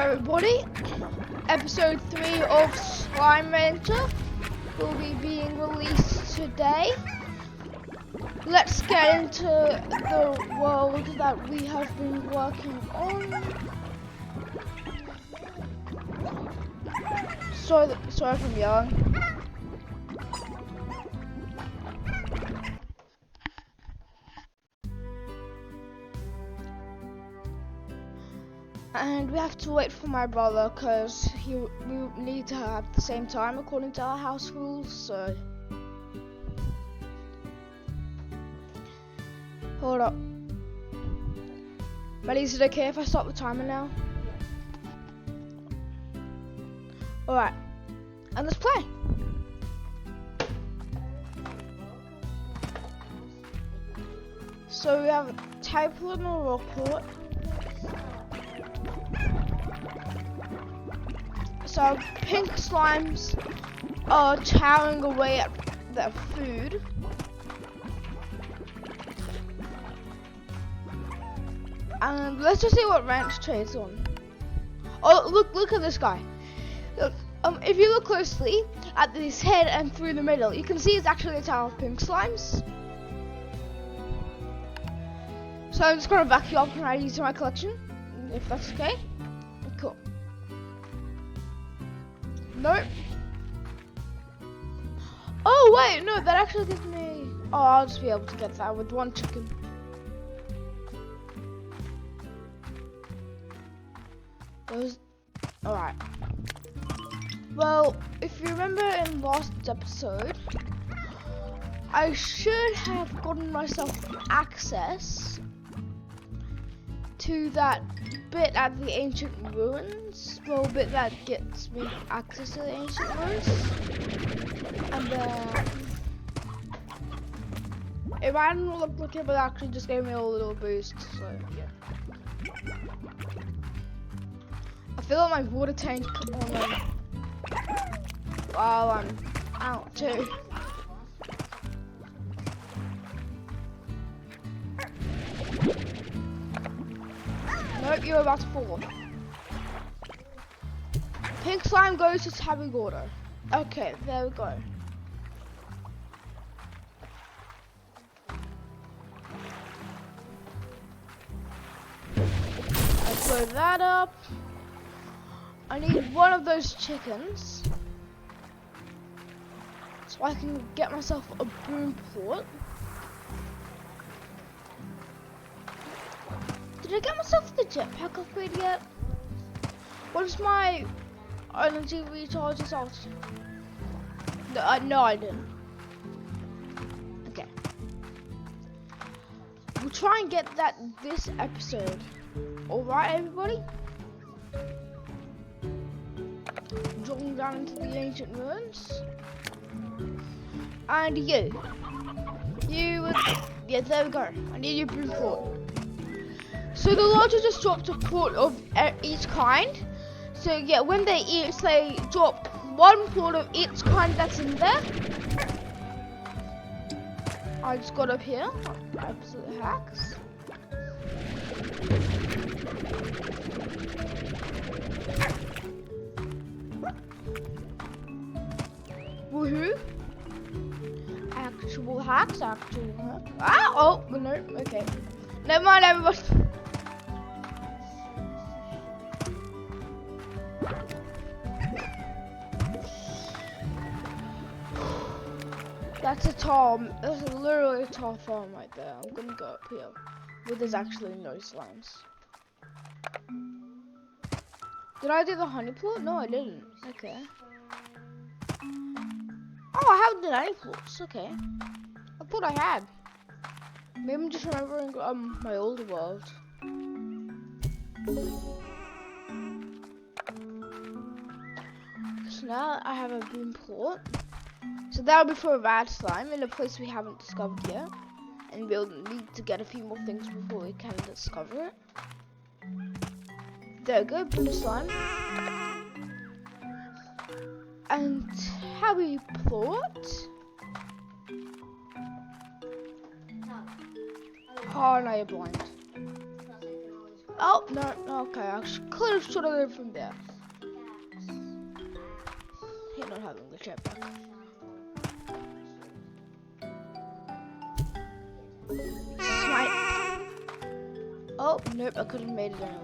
everybody, episode 3 of Slime Rancher will be being released today. Let's get into the world that we have been working on. Sorry if I'm yelling. And we have to wait for my brother because we need to have the same time according to our house rules, so. Hold up. Maddie, is it okay if I stop the timer now? Alright, and let's play. So we have a type in a rockport. So pink slimes are chowing away at their food. And let's just see what ranch trades on. Oh, look at this guy. Look, if you look closely at his head and through the middle, you can see it's actually a tower of pink slimes. So I'm just gonna back you up and add you to my collection, if that's okay. Cool. Nope. Oh wait, no, that actually gives me. Oh, I'll just be able to get that with one chicken. Alright. Well, if you remember in last episode, I should have gotten myself access to that bit at the ancient ruins. Well, bit that gets me access to the ancient ruins. And then it didn't look like it, but actually just gave me a little boost, so yeah. I feel like my water tank while I'm out too. Nope, you're about to fall. Pink slime goes to tabby water. Okay, there we go. I blow that up. I need one of those chickens so I can get myself a boom port. Did I get myself the jetpack upgrade yet? What is my energy recharge result? No, I didn't. Okay. We'll try and get that this episode. Alright, everybody? Dropping down into the ancient ruins. And you would, yeah, there we go. I need your blue port. So the lodger just dropped a port of each kind. So yeah, when they eat, they drop one port of each kind that's in there. I just got up here. Absolute hacks. Woohoo! Actual hacks, Ah, oh, no, okay. Never mind, everybody. That's literally a tall farm right there. I'm gonna go up here where there's actually no slimes. Did I do the honey plot? No, I didn't. Okay. Oh, I haven't done any plots. Okay. I thought I had. Maybe I'm just remembering my older world. So now I have a boom plot. So that'll be for a rad slime in a place we haven't discovered yet. And we'll need to get a few more things before we can discover it. There we go, blue slime. And tabby plot. Oh, now you're blind. Oh, no, okay, I could have shot it from there. Hate not having the jetpack. Right. Oh, nope, I could have made it anyway.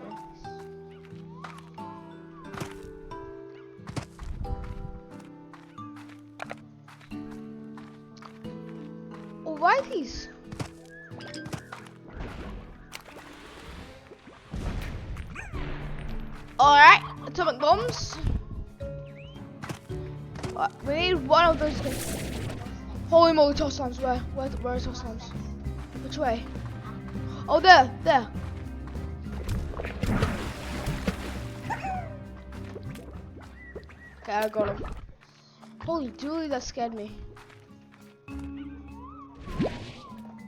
Alrighties. Alright, atomic bombs. We need one of those things. Holy moly, toss slimes. Where are toss slimes? Which way? Oh, there. Okay, I got him. Holy dooly, that scared me.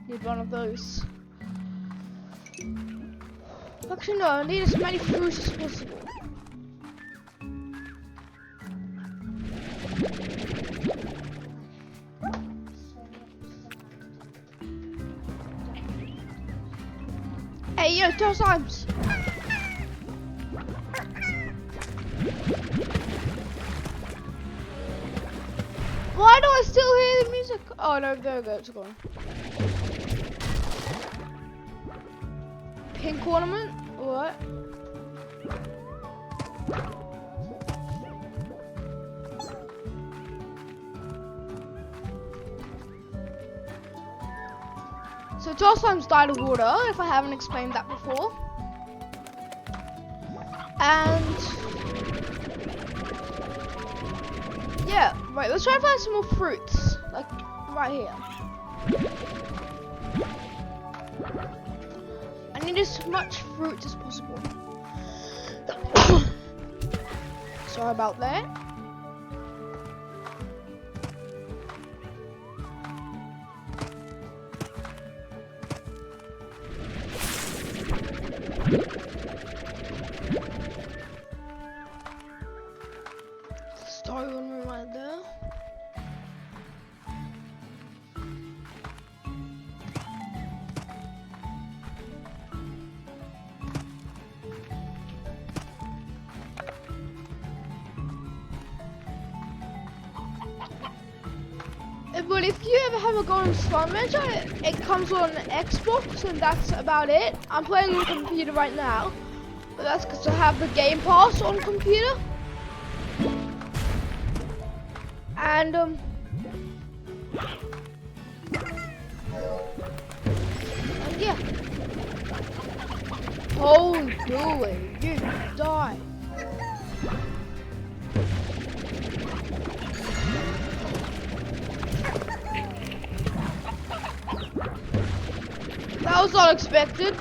Need one of those. Actually, no, I need as many fruits as possible. Hey, yo, toss slimes. Why do I still hear the music? Oh no, there we go, it's gone. Pink ornament? What? So toss slimes died of water, if I haven't explained that before. And yeah, right, let's try and find some more fruits. Like right here. I need as much fruit as possible. Sorry about that. Story room right there. But if you ever have a golden slime manager, it comes on Xbox and that's about it. I'm playing on the computer right now, but that's because I have the Game Pass on computer. And yeah. Holy dooly, you die. That was unexpected.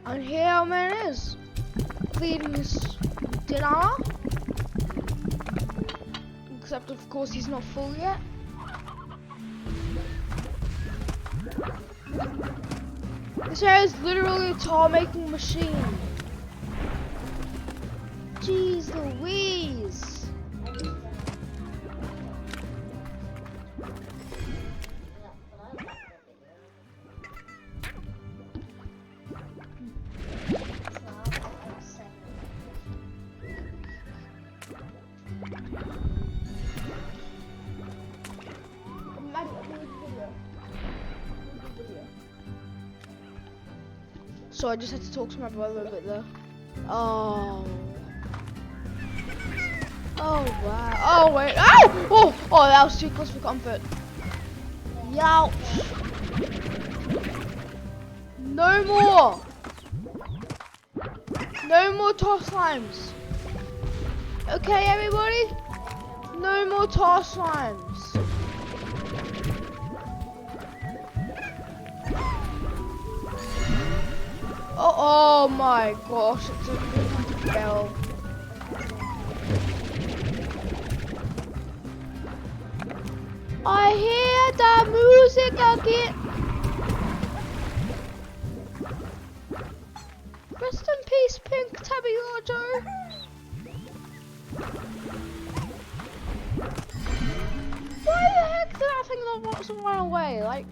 And here our man is, feeding his dinner. Except of course he's not full yet. This area is literally a tile making machine. Jeez Louise. So I just had to talk to my brother a bit there. Oh. Oh wow. Oh wait. Oh! Oh, that was too close for comfort. Youch. No more. No more toss slimes. Okay, everybody? No more toss slimes. Oh my gosh, it's a big bell. I hear the music again. Rest in peace, Pink Tabby Lojo. Why the heck did that thing not run away? Like,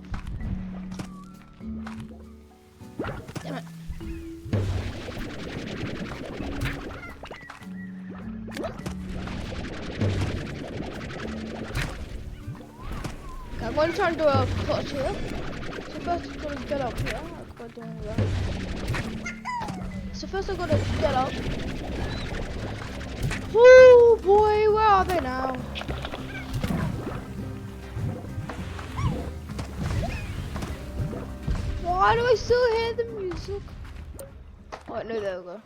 going to try and do a plot here. So first I've got to get up here. I've got to do that. So first I've got to get up. Oh boy, where are they now? Why do I still hear the music? Oh no, there we go.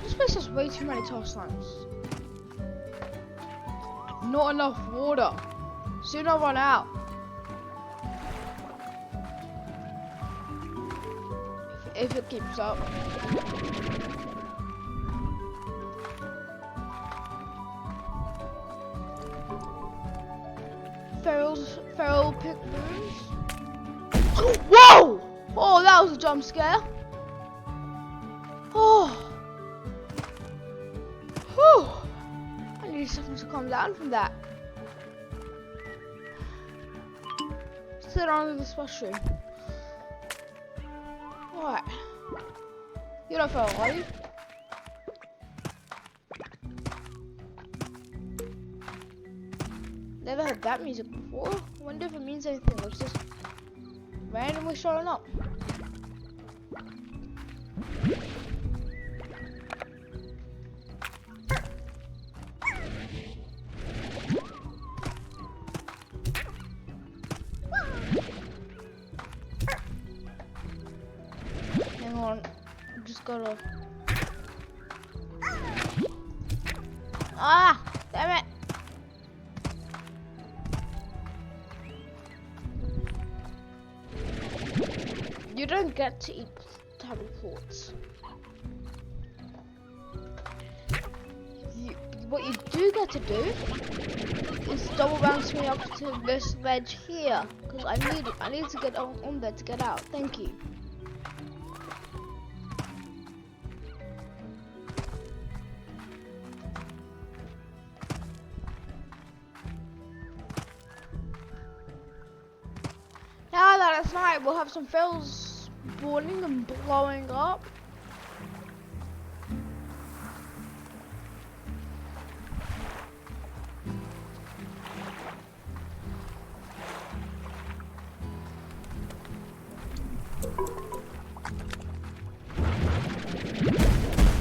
This place has way too many task lines. Not enough water. Soon I'll run out. If it keeps up. Feral pit boons. Whoa! Oh, that was a jump scare. Oh. Whew. I need something to calm down from that. Sit on this mushroom. Alright. You're not feral, are you? Never heard that music before. Wonder if it means anything. It's just randomly showing up. Hang on, I just gotta. Ah, damn it! You don't get to eat table plorts. What you do get to do is double bounce me up to this ledge here, because I need to get on there to get out. Thank you. Now that it's night, we'll have some ferals spawning and blowing up.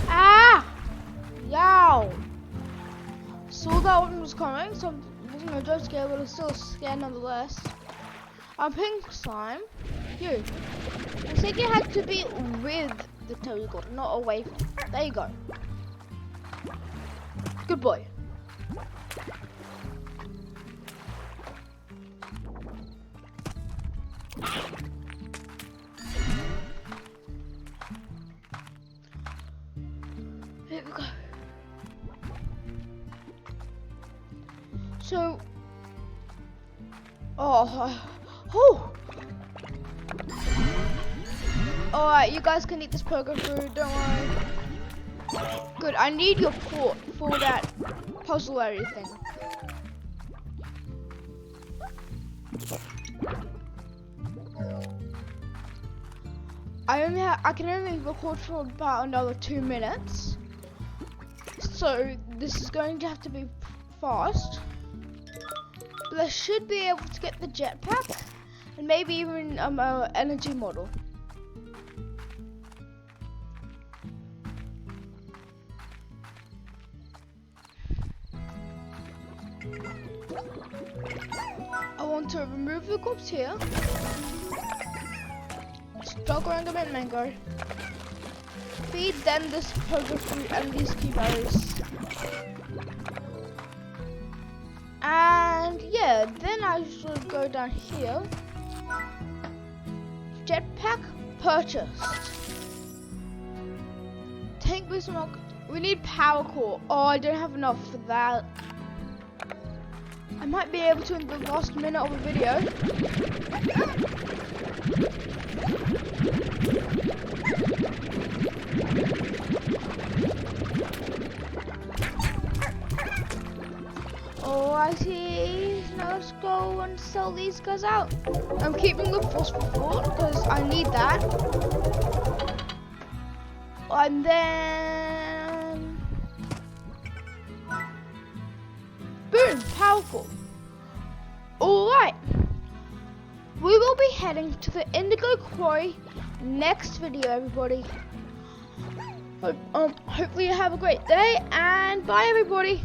Ah! Yow! Saw that one was coming, so it wasn't a jump scare, but it's still a scare nonetheless. Pink slime, you said you had to be with the toad, not away from it. There you go. Good boy. Here we go. So, Alright, you guys can eat this poker food, don't worry. Good, I need your port for that puzzle area thing. I can only record for about another 2 minutes. So this is going to have to be fast. But I should be able to get the jetpack and maybe even an energy model. I want to remove the corpse here. Jog around the mango. Feed them this poker fruit and these key berries. And yeah, then I should go down here. Jetpack purchased. Tank boost unlocked. We need power core. Oh, I don't have enough for that. I might be able to in the last minute of a video. Oh, I see. Now let's go and sell these guys out. I'm keeping the phosphor because I need that. And then boom, powerful. Alright. We will be heading to the Indigo Quarry next video, everybody. Hopefully you have a great day, and bye everybody.